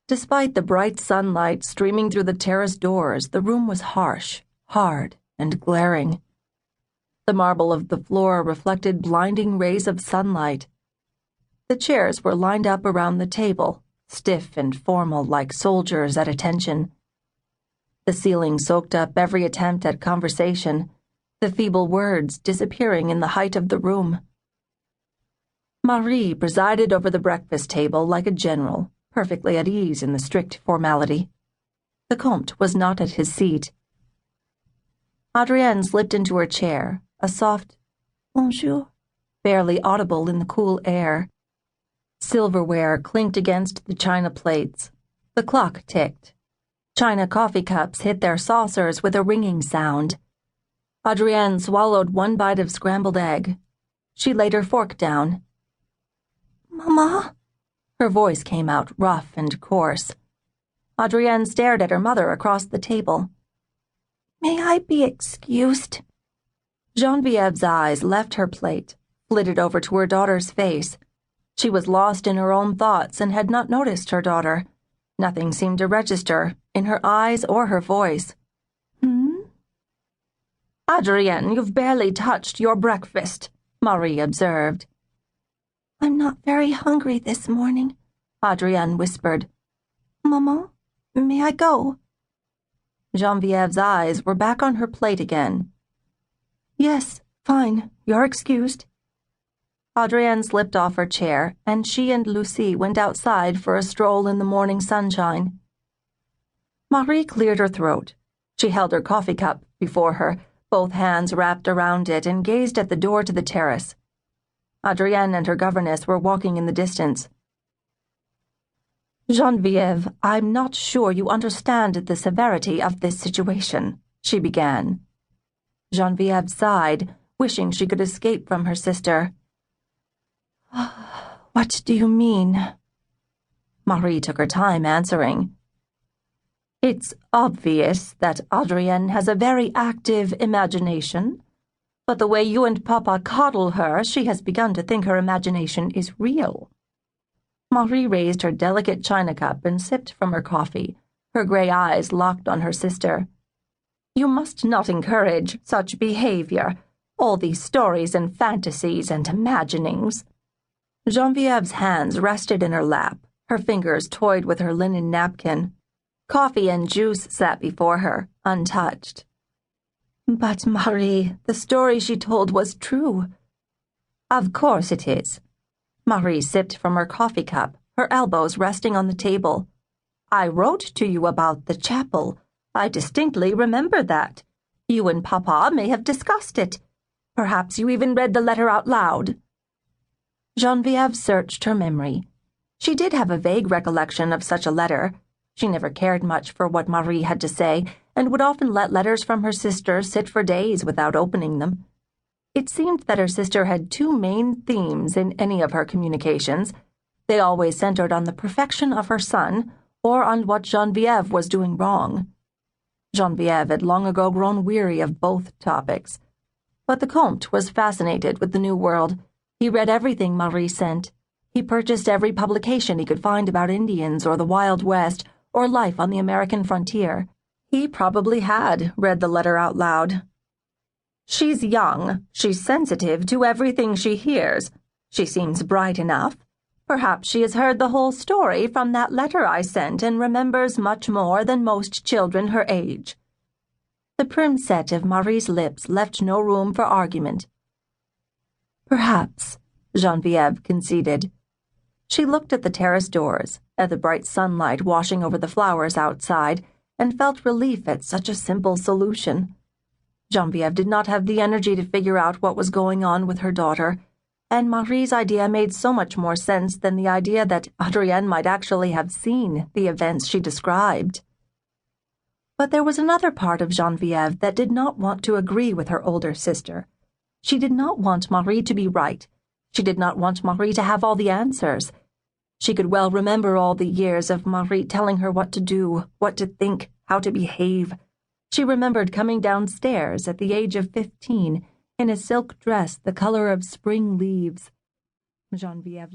Despite the bright sunlight streaming through the terrace doors, the room was harsh, hard, and glaring. The marble of the floor reflected blinding rays of sunlight. The chairs were lined up around the table, stiff and formal like soldiers at attention. The ceiling soaked up every attempt at conversation, the feeble words disappearing in the height of the room. Marie presided over the breakfast table like a general, perfectly at ease in the strict formality. The Comte was not at his seat. Adrienne slipped into her chair, a soft bonjour, barely audible in the cool air. Silverware clinked against the china plates. The clock ticked. China coffee cups hit their saucers with a ringing sound. Adrienne swallowed one bite of scrambled egg. She laid her fork down. "Mama?" Her voice came out rough and coarse. Adrienne stared at her mother across the table. "May I be excused?" Genevieve's eyes left her plate, flitted over to her daughter's face. She was lost in her own thoughts and had not noticed her daughter. Nothing seemed to register, in her eyes or her voice. "Adrienne, you've barely touched your breakfast," Marie observed. "I'm not very hungry this morning," Adrienne whispered. "Maman, may I go?" Genevieve's eyes were back on her plate again. "Yes, fine, you're excused." Adrienne slipped off her chair, and she and Lucie went outside for a stroll in the morning sunshine. Marie cleared her throat. She held her coffee cup before her, both hands wrapped around it, and gazed at the door to the terrace. Adrienne and her governess were walking in the distance. "Genevieve, I'm not sure you understand the severity of this situation," she began. Genevieve sighed, wishing she could escape from her sister. "What do you mean?" Marie took her time answering. "It's obvious that Adrienne has a very active imagination, but the way you and Papa coddle her, she has begun to think her imagination is real." Marie raised her delicate china cup and sipped from her coffee, her gray eyes locked on her sister. "You must not encourage such behavior, all these stories and fantasies and imaginings." Genevieve's hands rested in her lap. Her fingers toyed with her linen napkin. Coffee and juice sat before her, untouched. "But, Marie, the story she told was true." "Of course it is." Marie sipped from her coffee cup, her elbows resting on the table. "I wrote to you about the chapel. I distinctly remember that. You and Papa may have discussed it. Perhaps you even read the letter out loud." Genevieve searched her memory. She did have a vague recollection of such a letter. She never cared much for what Marie had to say, and would often let letters from her sister sit for days without opening them. It seemed that her sister had two main themes in any of her communications. They always centered on the perfection of her son, or on what Genevieve was doing wrong. Genevieve had long ago grown weary of both topics. But the Comte was fascinated with the New World. He read everything Marie sent. He purchased every publication he could find about Indians or the Wild West or life on the American frontier. He probably had read the letter out loud. "She's young. She's sensitive to everything she hears. She seems bright enough. Perhaps she has heard the whole story from that letter I sent and remembers much more than most children her age." The prim set of Marie's lips left no room for argument. "Perhaps," Genevieve conceded. She looked at the terrace doors, at the bright sunlight washing over the flowers outside, and felt relief at such a simple solution. Genevieve did not have the energy to figure out what was going on with her daughter, and Marie's idea made so much more sense than the idea that Adrienne might actually have seen the events she described. But there was another part of Genevieve that did not want to agree with her older sister. She did not want Marie to be right. She did not want Marie to have all the answers. She could well remember all the years of Marie telling her what to do, what to think, how to behave. She remembered coming downstairs at the age of 15 in a silk dress the color of spring leaves. Genevieve loved